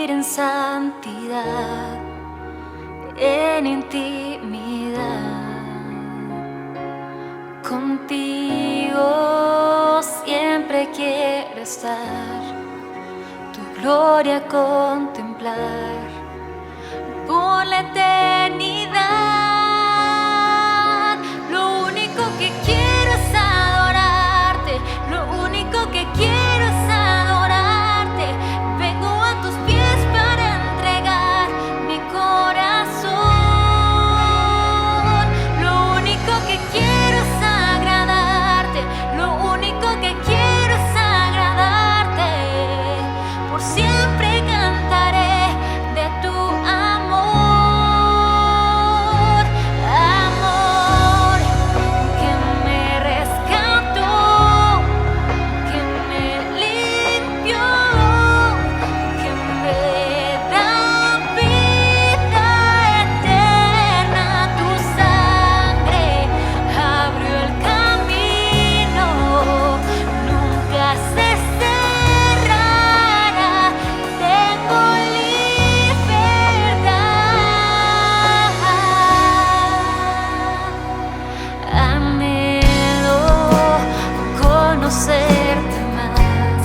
vivir en santidad, en intimidad. Contigo siempre quiero estar, tu gloria contemplar por la eternidad. Lo único que quiero es adorarte, lo único que quiero es adorarte. Vengo a tus pies para entregar mi corazón. Lo único que quiero es agradarte, lo único que quiero es agradarte. Por siempre cantaré de tu amor, amor que me rescató, que me limpió, que me da vida eterna. Tu sangre abrió el camino, nunca se cerrará. Tengo libertad. Anhelo conocerte más,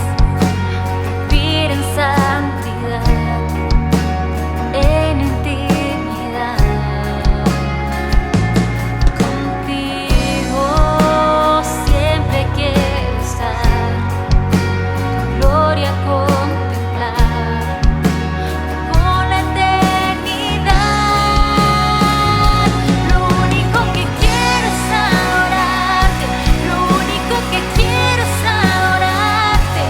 vivir en santidad, en intimidad. Contigo siempre quiero estar, gloria contemplar por la eternidad. Lo único que quiero es adorarte, lo único que quiero es adorarte.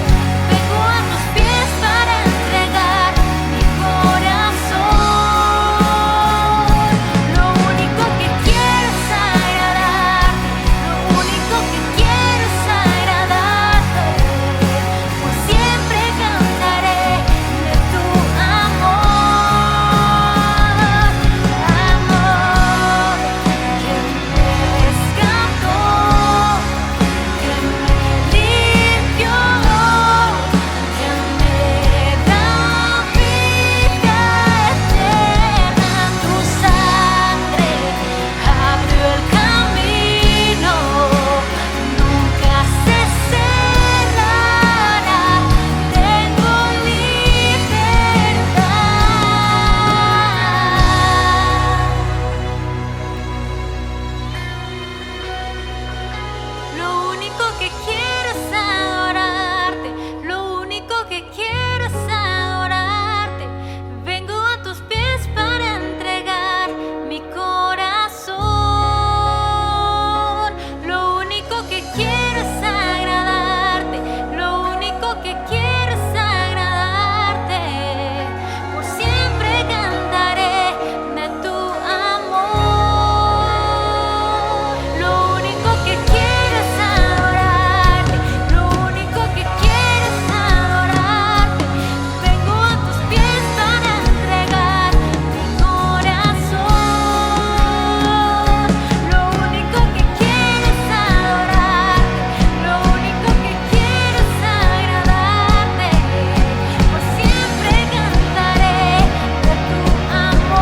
Vengo a tus pies para entregar mi corazón. Lo único que quiero es agradarte, lo único que quiero es agradarte. Por siempre cantaré de tu amor, amor que me rescató, que me limpió, que me da vida eterna. Tu sangre abrió el camino, nunca se cerrará. Tengo libertad. Lo único que quiero es adorarte, lo único que quiero es adorarte. Vengo a tus pies para entregar mi corazón. Lo único que quiero es agradarte, lo único que quiero es agradarte. Por siempre cantaré de tu amor. Lo único que quiero es adorarte, lo único que quiero es adorarte. Vengo a tus pies para entregar mi corazón. Lo único que quiero es adorarte, lo único que quiero es agradarte. Por siempre cantaré de tu amor,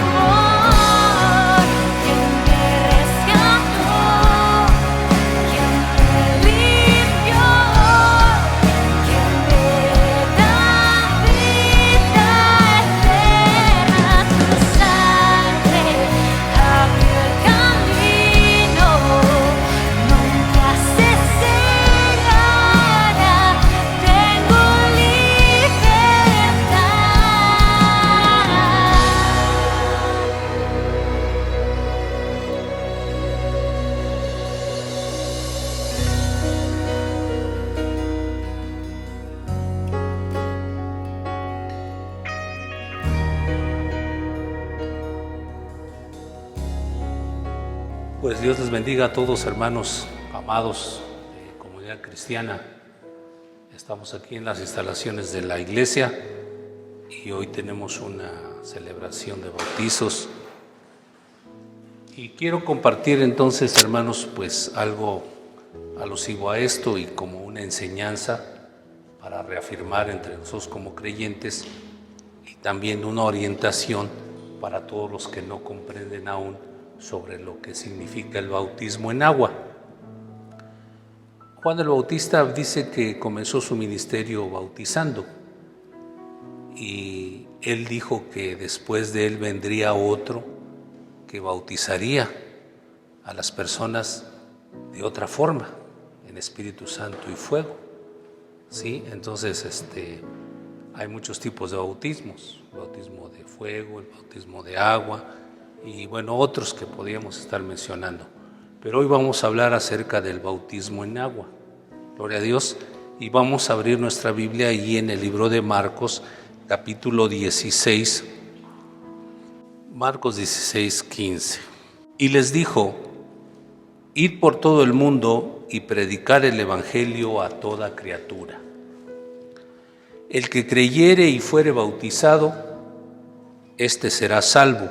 amor que me rescató, que me limpió, que me da vida eterna. Tu sangre abrió el camino, nunca se cerrará. Tengo libertad. Pues Dios les bendiga a todos, hermanos amados de Comunidad Cristiana. Estamos aquí en las instalaciones de la iglesia y hoy tenemos una celebración de bautizos. Y quiero compartir entonces, hermanos, pues algo alusivo a esto y como una enseñanza para reafirmar entre nosotros como creyentes y también una orientación para todos los que no comprenden aún sobre lo que significa el bautismo en agua. Juan el Bautista dice que comenzó su ministerio bautizando y él dijo que después de él vendría otro que bautizaría a las personas de otra forma, en Espíritu Santo y fuego. ¿Sí? Entonces hay muchos tipos de bautismos, el bautismo de fuego, el bautismo de agua y bueno, otros que podríamos estar mencionando. Pero hoy vamos a hablar acerca del bautismo en agua. Gloria a Dios. Y vamos a abrir nuestra Biblia allí en el libro de Marcos, capítulo 16. Marcos 16, 15. Y les dijo: id por todo el mundo y predicar el evangelio a toda criatura. El que creyere y fuere bautizado, éste será salvo,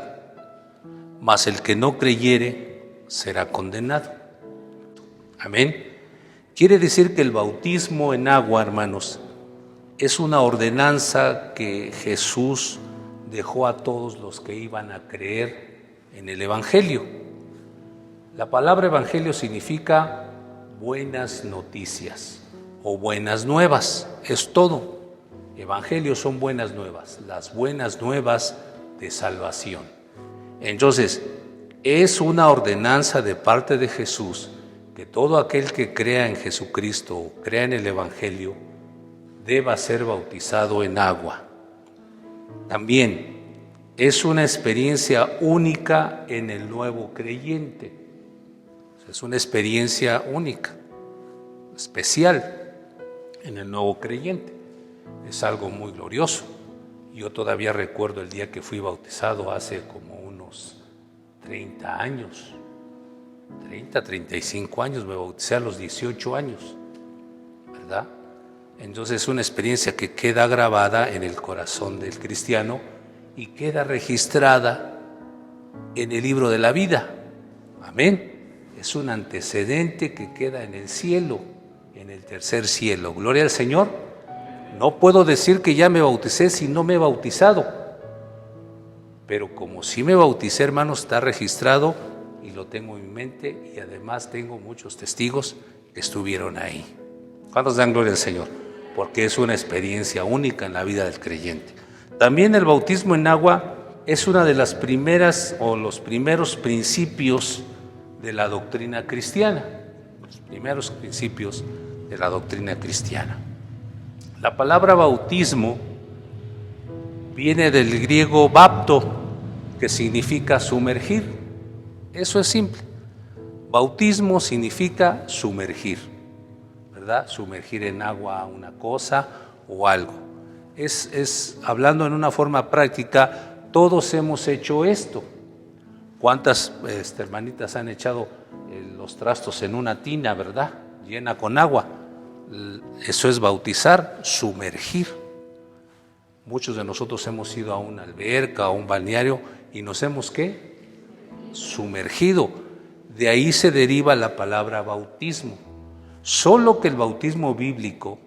mas el que no creyere será condenado. Amén. Quiere decir que el bautismo en agua, hermanos, es una ordenanza que Jesús dejó a todos los que iban a creer en el evangelio. La palabra evangelio significa buenas noticias o buenas nuevas, es todo. Evangelio son buenas nuevas, las buenas nuevas de salvación. Entonces, es una ordenanza de parte de Jesús que todo aquel que crea en Jesucristo o crea en el evangelio deba ser bautizado en agua. También es una experiencia única en el nuevo creyente. Es una experiencia única, especial en el nuevo creyente. Es algo muy glorioso. Yo todavía recuerdo el día que fui bautizado hace como unos 30 años. 35 años, me bauticé a los 18 años, ¿verdad? Entonces es una experiencia que queda grabada en el corazón del cristiano y queda registrada en el libro de la vida. Amén. Es un antecedente que queda en el cielo, en el tercer cielo. Gloria al Señor. No puedo decir que ya me bauticé si no me he bautizado, pero como sí me bauticé, hermanos, está registrado y lo tengo en mi mente y además tengo muchos testigos que estuvieron ahí. ¿Cuántos dan gloria al Señor? Porque es una experiencia única en la vida del creyente. También el bautismo en agua es una de las primeras o los primeros principios de la doctrina cristiana. Los primeros principios de la doctrina cristiana. La palabra bautismo viene del griego bapto, que significa sumergir. Eso es simple. Bautismo significa sumergir, ¿verdad? Sumergir en agua una cosa o algo. Es hablando en una forma práctica, todos hemos hecho esto. ¿Cuántas hermanitas han echado los trastos en una tina, verdad? Llena con agua. Eso es bautizar, sumergir. Muchos de nosotros hemos ido a una alberca, a un balneario y nos hemos, ¿qué? Sumergido. De ahí se deriva la palabra bautismo. Solo que el bautismo bíblico,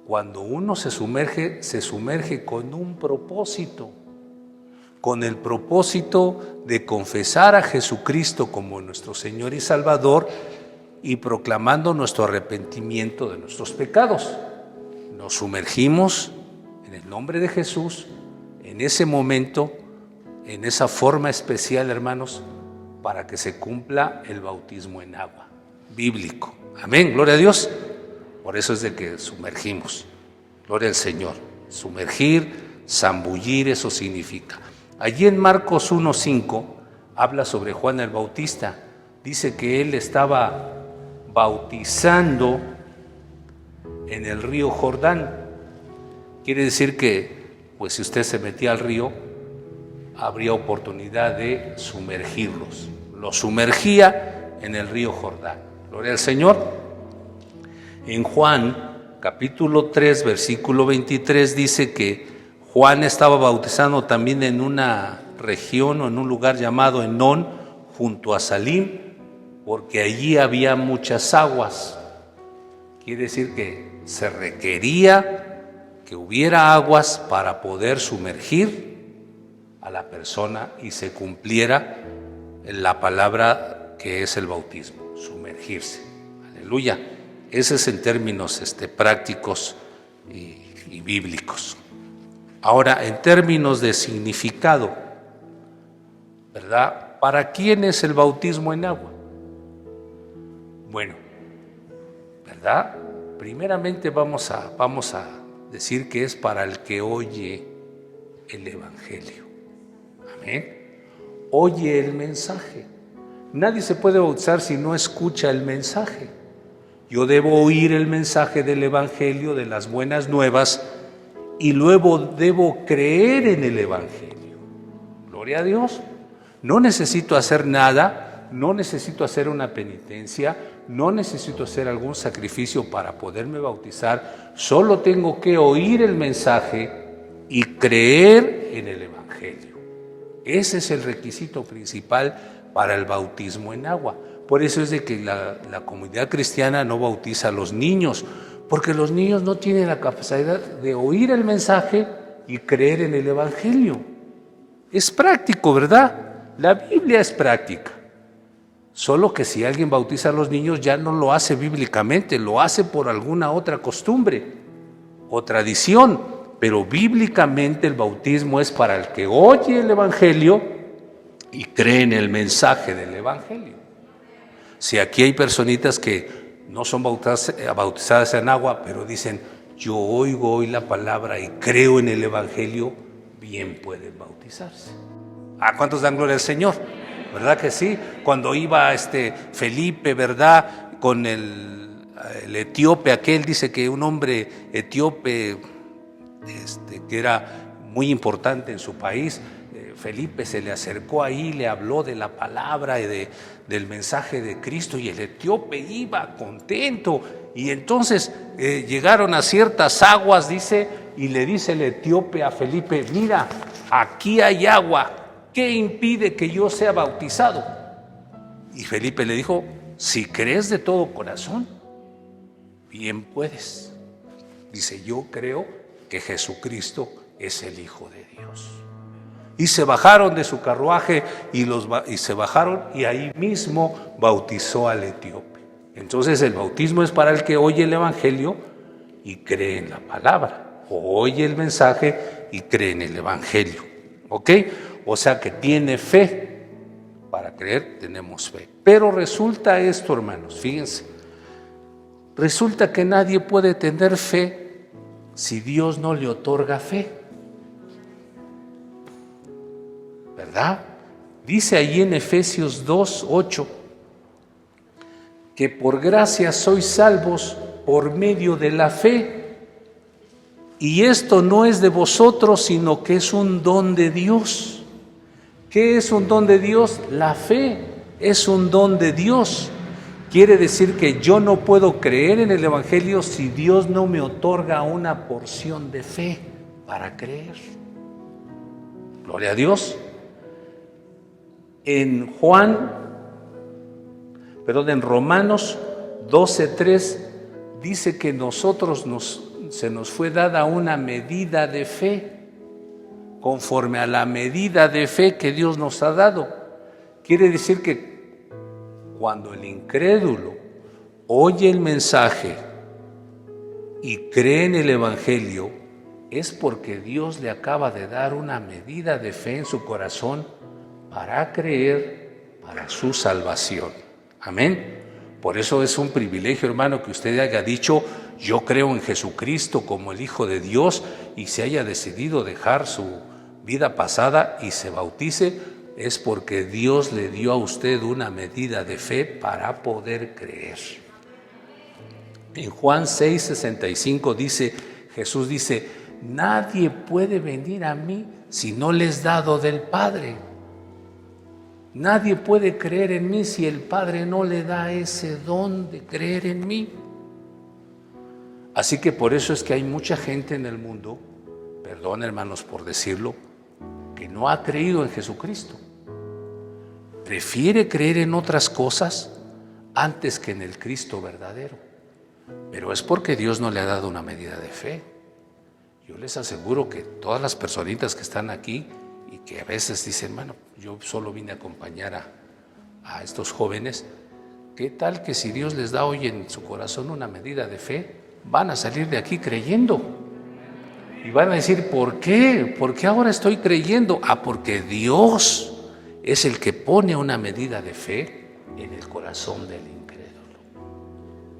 cuando uno se sumerge con un propósito, con el propósito de confesar a Jesucristo como nuestro Señor y Salvador y proclamando nuestro arrepentimiento de nuestros pecados. Nos sumergimos en el nombre de Jesús, en ese momento, en esa forma especial, hermanos, para que se cumpla el bautismo en agua, bíblico. Amén, gloria a Dios. Por eso es de que sumergimos. Gloria al Señor. Sumergir, zambullir, eso significa. Allí en Marcos 1:5 habla sobre Juan el Bautista. Dice que él estaba bautizando en el río Jordán. Quiere decir que, pues si usted se metía al río, habría oportunidad de sumergirlos. Los sumergía en el río Jordán. Gloria al Señor. En Juan, capítulo 3, versículo 23, dice que Juan estaba bautizando también en una región o en un lugar llamado Enón, junto a Salim, porque allí había muchas aguas. Quiere decir que se requería que hubiera aguas para poder sumergir a la persona y se cumpliera la palabra que es el bautismo, sumergirse. Aleluya. Ese es en términos prácticos y bíblicos. Ahora, en términos de significado, ¿verdad? ¿Para quién es el bautismo en agua? Bueno, ¿verdad? Primeramente vamos a decir que es para el que oye el Evangelio. Amén. Oye el mensaje. Nadie se puede bautizar si no escucha el mensaje. Yo debo oír el mensaje del Evangelio, de las buenas nuevas, y luego debo creer en el Evangelio. Gloria a Dios. No necesito hacer nada, no necesito hacer una penitencia, no necesito hacer algún sacrificio para poderme bautizar. Solo tengo que oír el mensaje y creer en el Evangelio. Ese es el requisito principal para el bautismo en agua. Por eso es de que la comunidad cristiana no bautiza a los niños, porque los niños no tienen la capacidad de oír el mensaje y creer en el Evangelio. Es práctico, ¿verdad? La Biblia es práctica. Solo que si alguien bautiza a los niños ya no lo hace bíblicamente, lo hace por alguna otra costumbre o tradición, pero bíblicamente el bautismo es para el que oye el Evangelio y cree en el mensaje del Evangelio. Si aquí hay personitas que no son bautizadas en agua, pero dicen, yo oigo hoy la palabra y creo en el Evangelio, bien pueden bautizarse. ¿A cuántos dan gloria al Señor? ¿Verdad que sí? Cuando iba Felipe, ¿verdad? Con el etíope aquel, dice que un hombre etíope que era muy importante en su país, Felipe se le acercó ahí, le habló de la palabra y del mensaje de Cristo, y el etíope iba contento. Y entonces llegaron a ciertas aguas, dice, y le dice el etíope a Felipe, mira, aquí hay agua, ¿qué impide que yo sea bautizado? Y Felipe le dijo, si crees de todo corazón, bien puedes. Dice, yo creo que Jesucristo es el Hijo de Dios. Y se bajaron de su carruaje y se bajaron, y ahí mismo bautizó al etíope. Entonces el bautismo es para el que oye el Evangelio y cree en la palabra, o oye el mensaje y cree en el Evangelio. ¿Ok? O sea que tiene fe. Para creer tenemos fe. Pero resulta esto, hermanos, fíjense. Resulta que nadie puede tener fe si Dios no le otorga fe. ¿Verdad? Dice allí en Efesios 2:8 que por gracia sois salvos por medio de la fe, y esto no es de vosotros, sino que es un don de Dios. ¿Qué es un don de Dios? La fe es un don de Dios. Quiere decir que yo no puedo creer en el Evangelio si Dios no me otorga una porción de fe para creer. Gloria a Dios. En Romanos 12:3 dice que nosotros se nos fue dada una medida de fe, conforme a la medida de fe que Dios nos ha dado. Quiere decir que cuando el incrédulo oye el mensaje y cree en el Evangelio, es porque Dios le acaba de dar una medida de fe en su corazón para creer para su salvación. Amén. Por eso es un privilegio, hermano, que usted haya dicho, yo creo en Jesucristo como el Hijo de Dios, y se haya decidido dejar su vida pasada y se bautice. Es porque Dios le dio a usted una medida de fe para poder creer. En Juan 6:65 Jesús dice, nadie puede venir a mí si no les dado del Padre. Nadie puede creer en mí si el Padre no le da ese don de creer en mí. Así que por eso es que hay mucha gente en el mundo, perdón hermanos por decirlo, que no ha creído en Jesucristo. Prefiere creer en otras cosas antes que en el Cristo verdadero. pero es porque Dios no le ha dado una medida de fe. Yo les aseguro que todas las personitas que están aquí y que a veces dicen, bueno, yo solo vine a acompañar a estos jóvenes, ¿qué tal que si Dios les da hoy en su corazón una medida de fe, van a salir de aquí creyendo? Y van a decir, ¿por qué? ¿Por qué ahora estoy creyendo? Porque Dios es el que pone una medida de fe en el corazón del incrédulo.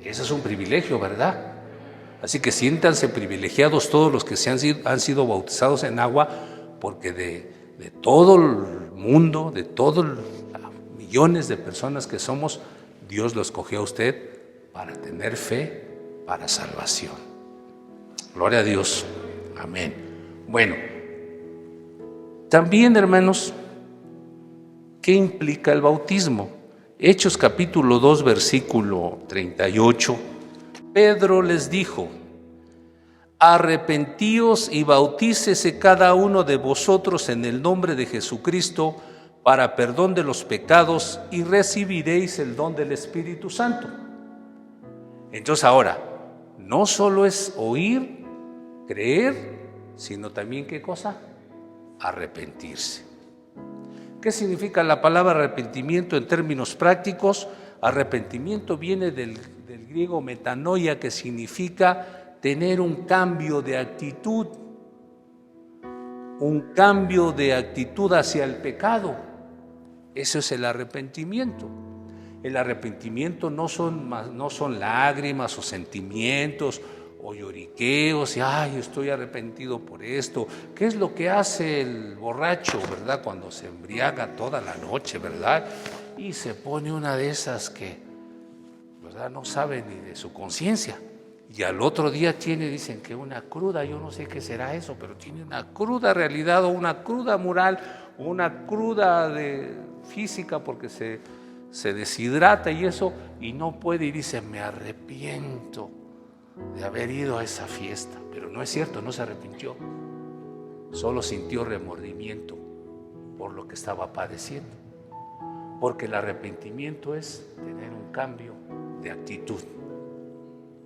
Eso es un privilegio, ¿verdad? Así que siéntanse privilegiados todos los que han sido bautizados en agua, porque de todo el mundo, de todos los millones de personas que somos, Dios lo escogió a usted para tener fe, para salvación. Gloria a Dios. Amén. Bueno, también, hermanos, ¿qué implica el bautismo? Hechos capítulo 2, versículo 38. Pedro les dijo: arrepentíos y bautícese cada uno de vosotros en el nombre de Jesucristo para perdón de los pecados y recibiréis el don del Espíritu Santo. Entonces ahora, no solo es oír, creer, sino también ¿qué cosa? Arrepentirse. ¿Qué significa la palabra arrepentimiento en términos prácticos? Arrepentimiento viene del griego metanoia, que significa tener un cambio de actitud, hacia el pecado. Eso es el arrepentimiento. El arrepentimiento no son lágrimas o sentimientos o lloriqueos y ay, estoy arrepentido por esto. ¿Qué es lo que hace el borracho, verdad? Cuando se embriaga toda la noche, ¿verdad? Y se pone una de esas que, ¿verdad?, no sabe ni de su conciencia. Y al otro día dicen que una cruda, yo no sé qué será eso, pero tiene una cruda realidad o una cruda moral o una cruda física porque se deshidrata y eso, y no puede, y dice, me arrepiento de haber ido a esa fiesta. Pero no es cierto, no se arrepintió, solo sintió remordimiento por lo que estaba padeciendo, porque el arrepentimiento es tener un cambio de actitud.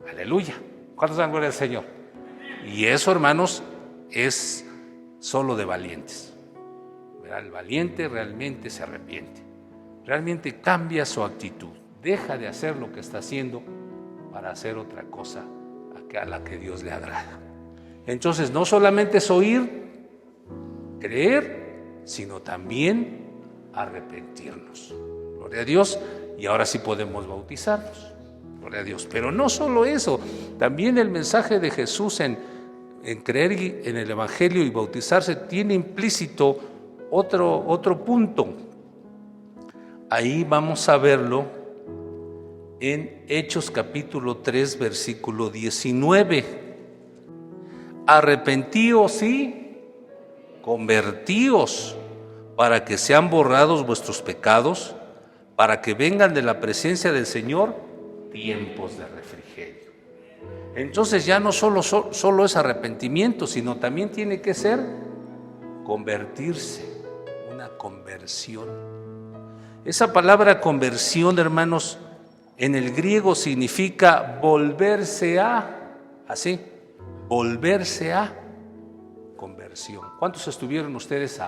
Aleluya. ¿Cuántos dan gloria al Señor? Y eso, hermanos, es solo de valientes. ¿Verdad? El valiente realmente se arrepiente, realmente cambia su actitud, deja de hacer lo que está haciendo para hacer otra cosa a la que Dios le agrada. Entonces, no solamente es oír, creer, sino también arrepentirnos. Gloria a Dios. Y ahora sí podemos bautizarnos. Gloria a Dios. Pero no solo eso, también el mensaje de Jesús en creer en el Evangelio y bautizarse tiene implícito otro punto. Ahí vamos a verlo en Hechos capítulo 3, versículo 19. Arrepentíos y convertíos para que sean borrados vuestros pecados, para que vengan de la presencia del Señor tiempos de refrigerio. Entonces ya no solo es arrepentimiento, sino también tiene que ser convertirse, una conversión. Esa palabra conversión, hermanos, en el griego significa volverse a, así, volverse a conversión. ¿Cuántos estuvieron ustedes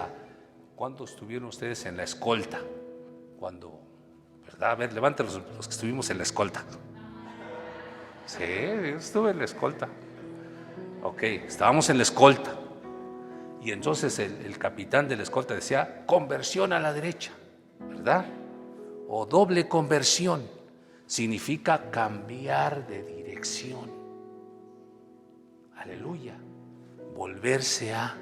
en la escolta? Cuando, ¿verdad? A ver, levanten los que estuvimos en la escolta. Sí, yo estuve en la escolta. Ok, estábamos en la escolta. Y entonces el capitán de la escolta decía, conversión a la derecha, ¿verdad? O doble conversión. Significa cambiar de dirección. Aleluya. Volverse a.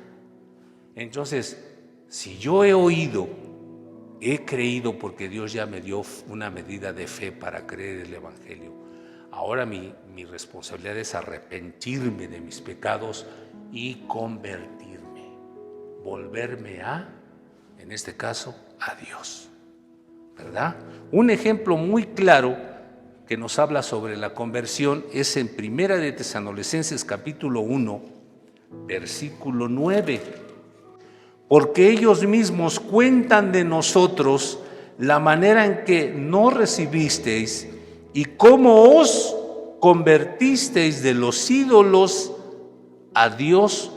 Entonces, si yo he oído, he creído porque Dios ya me dio una medida de fe para creer el Evangelio. Ahora mi responsabilidad es arrepentirme de mis pecados y convertirme. Volverme a, en este caso, a Dios. ¿Verdad? Un ejemplo muy claro que nos habla sobre la conversión es en Primera de Tesalonicenses capítulo 1, versículo 9. Porque ellos mismos cuentan de nosotros la manera en que nos recibisteis y cómo os convertisteis de los ídolos a Dios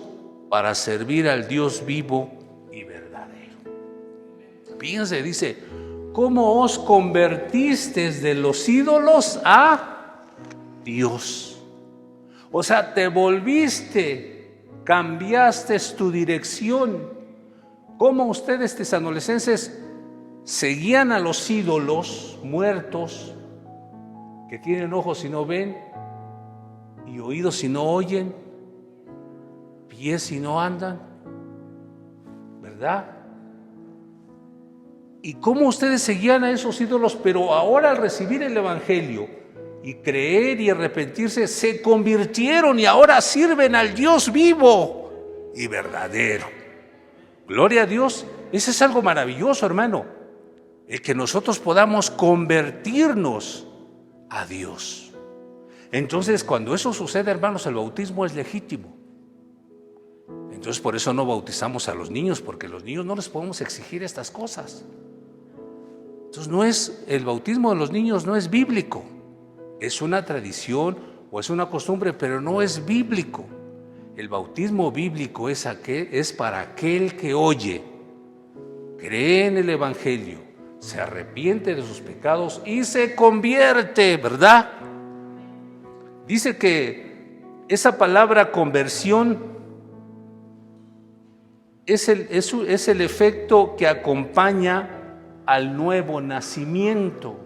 para servir al Dios vivo y verdadero. Fíjense, dice, ¿cómo os convertisteis de los ídolos a Dios? O sea, te volviste, cambiaste tu dirección. ¿Cómo ustedes, tesalonicenses, seguían a los ídolos muertos, que tienen ojos y no ven, y oídos y no oyen, pies y no andan, ¿verdad? ¿Y cómo ustedes seguían a esos ídolos? Pero ahora al recibir el Evangelio y creer y arrepentirse, se convirtieron y ahora sirven al Dios vivo y verdadero. Gloria a Dios. Eso es algo maravilloso, hermano. El que nosotros podamos convertirnos a Dios. Entonces, cuando eso sucede, hermanos, el bautismo es legítimo. Entonces, por eso no bautizamos a los niños, porque a los niños no les podemos exigir estas cosas. Entonces, el bautismo de los niños no es bíblico. Es una tradición o es una costumbre, pero no es bíblico. El bautismo bíblico es para aquel que oye, cree en el Evangelio, se arrepiente de sus pecados y se convierte, ¿verdad? Dice que esa palabra conversión es el efecto que acompaña al nuevo nacimiento.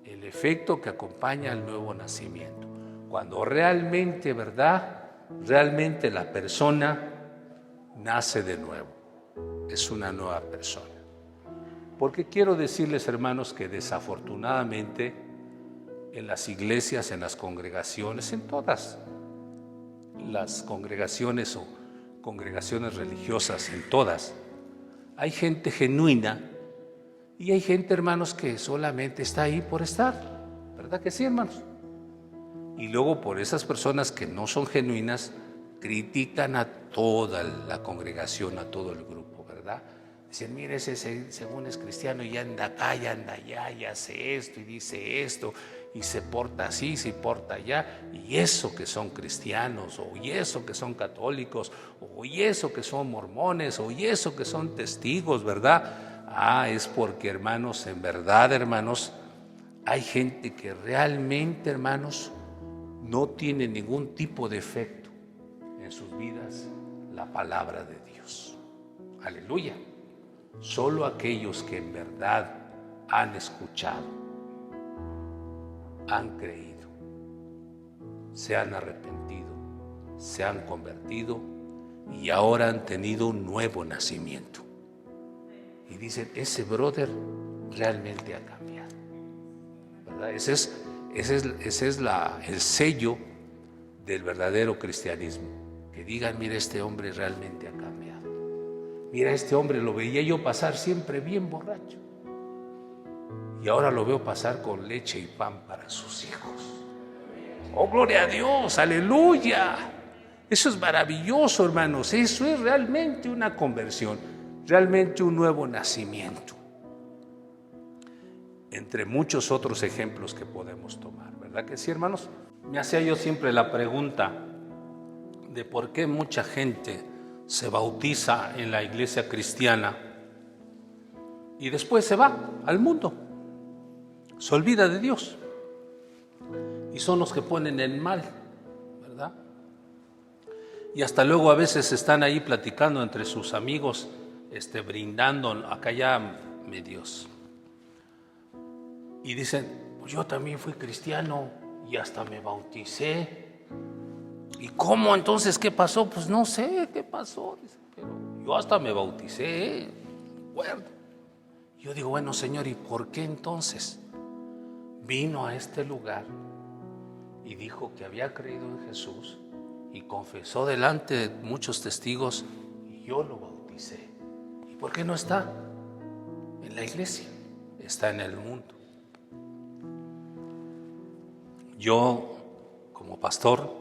El efecto que acompaña al nuevo nacimiento. Cuando realmente, ¿verdad? Realmente la persona nace de nuevo. Es una nueva persona. Porque quiero decirles, hermanos, que desafortunadamente en las iglesias, en las congregaciones, en todas las congregaciones o congregaciones religiosas, en todas, hay gente genuina y hay gente, hermanos, que solamente está ahí por estar. ¿Verdad que sí, hermanos? Y luego por esas personas que no son genuinas, critican a toda la congregación, a todo el grupo, ¿verdad? Dicen, mire, ese según es cristiano y anda acá y anda allá y hace esto y dice esto y se porta así, se porta allá, y eso que son cristianos, o y eso que son católicos, o y eso que son mormones, o y eso que son testigos, ¿verdad? Es porque, hermanos, en verdad, hermanos, hay gente que realmente, hermanos, no tiene ningún tipo de efecto en sus vidas la palabra de Dios. Aleluya. Solo aquellos que en verdad han escuchado, han creído, se han arrepentido, se han convertido y ahora han tenido un nuevo nacimiento. Y dicen, ese brother realmente ha cambiado, ¿verdad? Ese es el sello del verdadero cristianismo. Que digan, mira, este hombre realmente ha cambiado. Mira, este hombre lo veía yo pasar siempre bien borracho. Y ahora lo veo pasar con leche y pan para sus hijos. ¡Oh, gloria a Dios! ¡Aleluya! Eso es maravilloso, hermanos. Eso es realmente una conversión, realmente un nuevo nacimiento. Entre muchos otros ejemplos que podemos tomar, ¿verdad que sí, hermanos? Me hacía yo siempre la pregunta de por qué mucha gente se bautiza en la iglesia cristiana y después se va al mundo, se olvida de Dios y son los que ponen el mal, ¿verdad? Y hasta luego a veces están ahí platicando entre sus amigos, brindando, acá ya medios, y dicen, pues yo también fui cristiano y hasta me bauticé. ¿Y cómo entonces qué pasó? Pues no sé qué pasó, dice, pero yo hasta me bauticé, bueno. Yo digo, bueno, Señor, ¿y por qué entonces vino a este lugar y dijo que había creído en Jesús y confesó delante de muchos testigos y yo lo bauticé? ¿Y por qué no está en la iglesia? Está en el mundo. Yo, como pastor,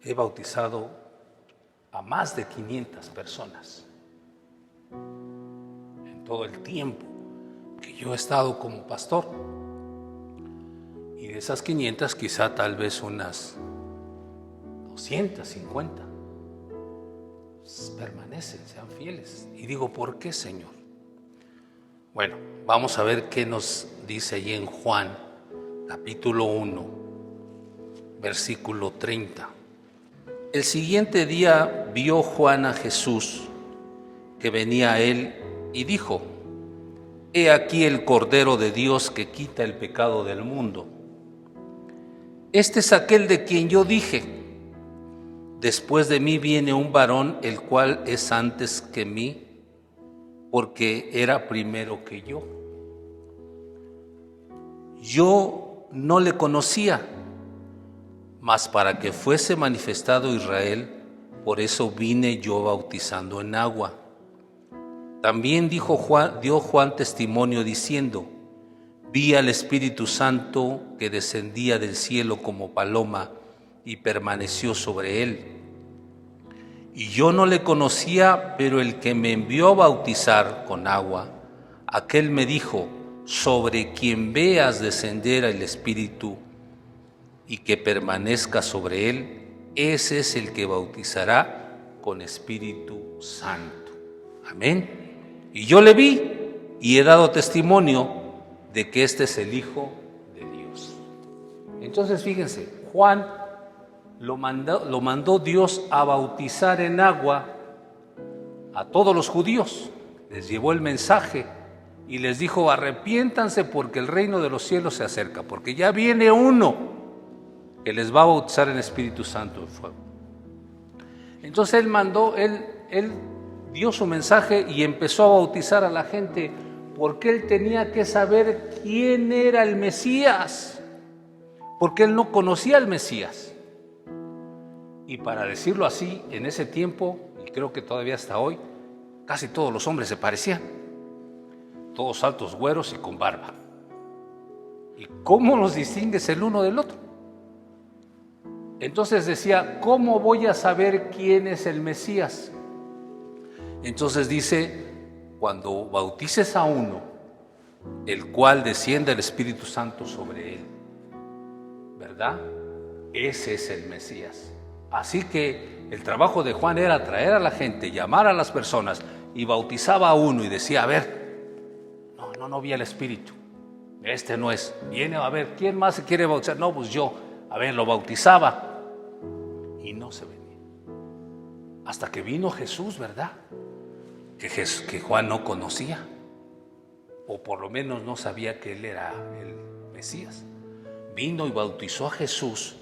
he bautizado a más de 500 personas en todo el tiempo que yo he estado como pastor. Y de esas 500 quizá tal vez unas 250 permanecen, sean fieles. Y digo, ¿por qué, Señor? Bueno, vamos a ver qué nos dice allí en Juan, capítulo 1, versículo 30. El siguiente día vio Juan a Jesús que venía a él y dijo: He aquí el Cordero de Dios que quita el pecado del mundo. Este es aquel de quien yo dije: después de mí viene un varón, el cual es antes que mí, porque era primero que yo. Yo no le conocía, mas para que fuese manifestado Israel, por eso vine yo bautizando en agua. También dio Juan testimonio diciendo: vi al Espíritu Santo que descendía del cielo como paloma y permaneció sobre él. Y yo no le conocía, pero el que me envió a bautizar con agua, aquel me dijo: sobre quien veas descender el Espíritu y que permanezca sobre él, ese es el que bautizará con Espíritu Santo. Amén. Y yo le vi y he dado testimonio de que este es el Hijo de Dios. Entonces fíjense, Juan lo mandó Dios a bautizar en agua a todos los judíos. Les llevó el mensaje y les dijo: arrepiéntanse porque el reino de los cielos se acerca, porque ya viene uno que les va a bautizar en Espíritu Santo y fuego. Entonces él dio su mensaje y empezó a bautizar a la gente, porque él tenía que saber quién era el Mesías, porque él no conocía al Mesías. Y para decirlo así, en ese tiempo, y creo que todavía hasta hoy, casi todos los hombres se parecían, todos altos, güeros y con barba. ¿Y cómo los distingues el uno del otro? Entonces decía: ¿cómo voy a saber quién es el Mesías? Entonces dice: cuando bautices a uno, el cual descienda el Espíritu Santo sobre él, ¿verdad? Ese es el Mesías. Así que el trabajo de Juan era traer a la gente, llamar a las personas, y bautizaba a uno y decía: a ver, no vi al Espíritu, este no es. Viene, a ver, ¿quién más se quiere bautizar? No, pues yo. A ver, lo bautizaba y no se venía. Hasta que vino Jesús, ¿verdad? Que Juan no conocía, o por lo menos no sabía que él era el Mesías. Vino y bautizó a Jesús,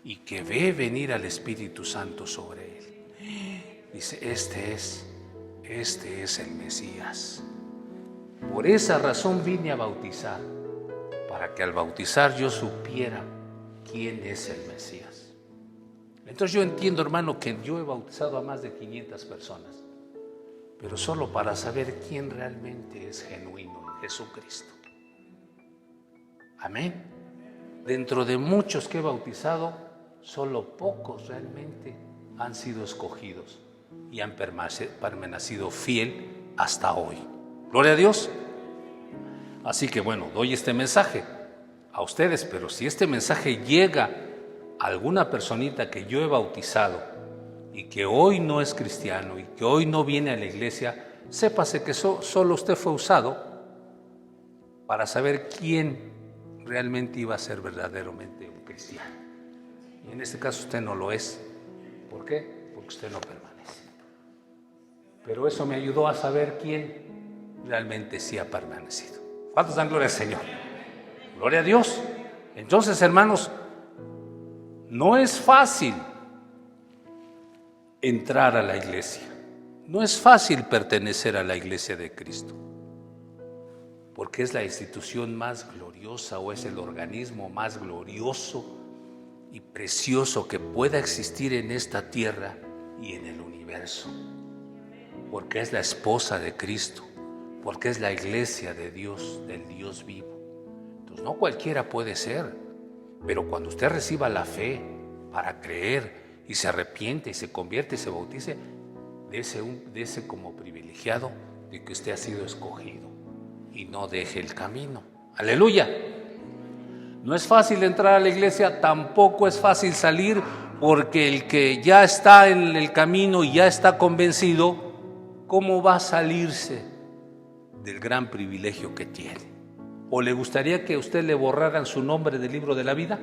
y que ve venir al Espíritu Santo sobre él. Dice: este es el Mesías. Por esa razón vine a bautizar, para que al bautizar yo supiera quién es el Mesías. Entonces yo entiendo, hermano, que yo he bautizado a más de 500 personas, pero solo para saber quién realmente es genuino en Jesucristo. Amén. Dentro de muchos que he bautizado, solo pocos realmente han sido escogidos y han permanecido fiel hasta hoy. Gloria a Dios. Así que bueno, doy este mensaje a ustedes, pero si este mensaje llega a alguna personita que yo he bautizado y que hoy no es cristiano y que hoy no viene a la iglesia, sépase que solo usted fue usado para saber quién realmente iba a ser verdaderamente un cristiano. Y en este caso usted no lo es. ¿Por qué? Porque usted no permanece. Pero eso me ayudó a saber quién realmente sí ha permanecido. ¿Cuántos dan gloria al Señor? Gloria a Dios. Entonces, hermanos, no es fácil entrar a la iglesia. No es fácil pertenecer a la iglesia de Cristo, porque es la institución más gloriosa, o es el organismo más glorioso y precioso que pueda existir en esta tierra y en el universo, porque es la esposa de Cristo, porque es la iglesia de Dios, del Dios vivo. Entonces no cualquiera puede ser, pero cuando usted reciba la fe para creer y se arrepiente y se convierte y se bautice, dese como privilegiado de que usted ha sido escogido y no deje el camino. Aleluya. No es fácil entrar a la iglesia, tampoco es fácil salir, porque el que ya está en el camino y ya está convencido, ¿cómo va a salirse del gran privilegio que tiene? ¿O le gustaría que a usted le borraran su nombre del libro de la vida?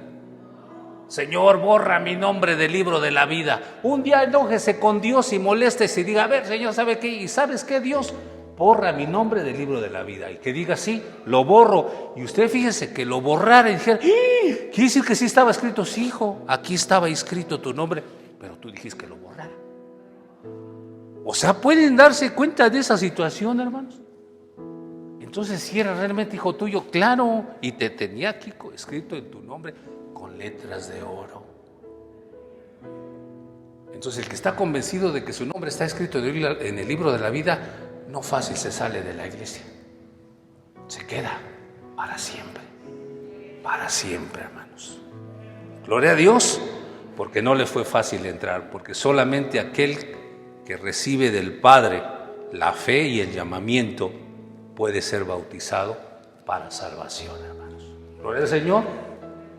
Señor, borra mi nombre del libro de la vida. Un día enójese con Dios y moléstese y diga, a ver, Señor, ¿sabe qué? ¿Y sabes qué, Dios? Borra mi nombre del libro de la vida. Y que diga, sí, lo borro. Y usted fíjese que lo borrara y dijera, ¡quiere decir que sí estaba escrito? Sí, hijo, aquí estaba escrito tu nombre, pero tú dijiste que lo borrara. O sea, ¿pueden darse cuenta de esa situación, hermanos? Entonces, si era realmente hijo tuyo, claro, y te tenía aquí escrito en tu nombre con letras de oro. Entonces, el que está convencido de que su nombre está escrito en el libro de la vida, no fácil se sale de la iglesia. Se queda para siempre, hermanos. Gloria a Dios, porque no le fue fácil entrar, porque solamente aquel que recibe del Padre la fe y el llamamiento puede ser bautizado para salvación, hermanos. Gloria al Señor.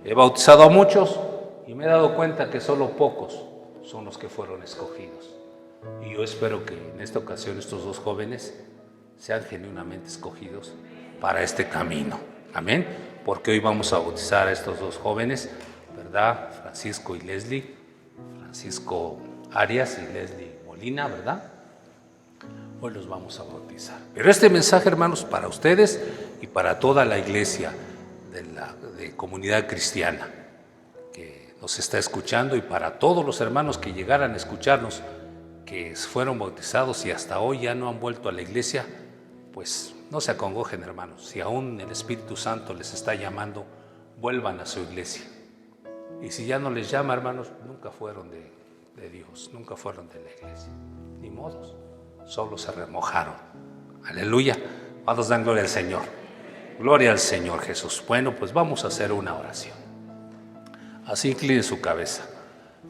He bautizado a muchos y me he dado cuenta que solo pocos son los que fueron escogidos. Y yo espero que en esta ocasión estos dos jóvenes sean genuinamente escogidos para este camino. Amén. Porque hoy vamos a bautizar a estos dos jóvenes, ¿verdad? Francisco y Leslie, Francisco Arias y Leslie Molina, ¿verdad? Hoy los vamos a bautizar. Pero este mensaje, hermanos, para ustedes y para toda la iglesia de comunidad cristiana que nos está escuchando, y para todos los hermanos que llegaran a escucharnos, que fueron bautizados y hasta hoy ya no han vuelto a la iglesia, pues no se acongojen, hermanos. Si aún el Espíritu Santo les está llamando, vuelvan a su iglesia. Y si ya no les llama, hermanos, nunca fueron de Dios, nunca fueron de la iglesia. Ni modos, solo se remojaron. Aleluya. Vamos a dar gloria al Señor. Gloria al Señor Jesús. Bueno, pues vamos a hacer una oración. Así incline su cabeza.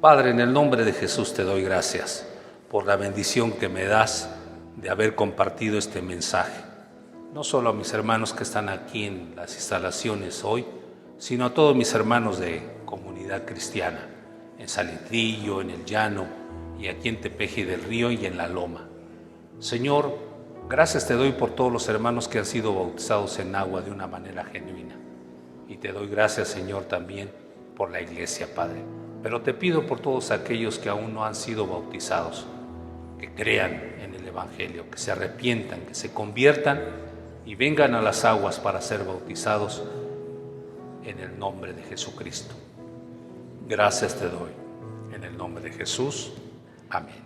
Padre, en el nombre de Jesús te doy gracias por la bendición que me das de haber compartido este mensaje. No solo a mis hermanos que están aquí en las instalaciones hoy, sino a todos mis hermanos de comunidad cristiana, en Saltillo, en El Llano, y aquí en Tepeji del Río y en La Loma. Señor, gracias te doy por todos los hermanos que han sido bautizados en agua de una manera genuina. Y te doy gracias, Señor, también por la iglesia, Padre. Pero te pido por todos aquellos que aún no han sido bautizados, que crean en el Evangelio, que se arrepientan, que se conviertan y vengan a las aguas para ser bautizados en el nombre de Jesucristo. Gracias te doy. En el nombre de Jesús. Amén.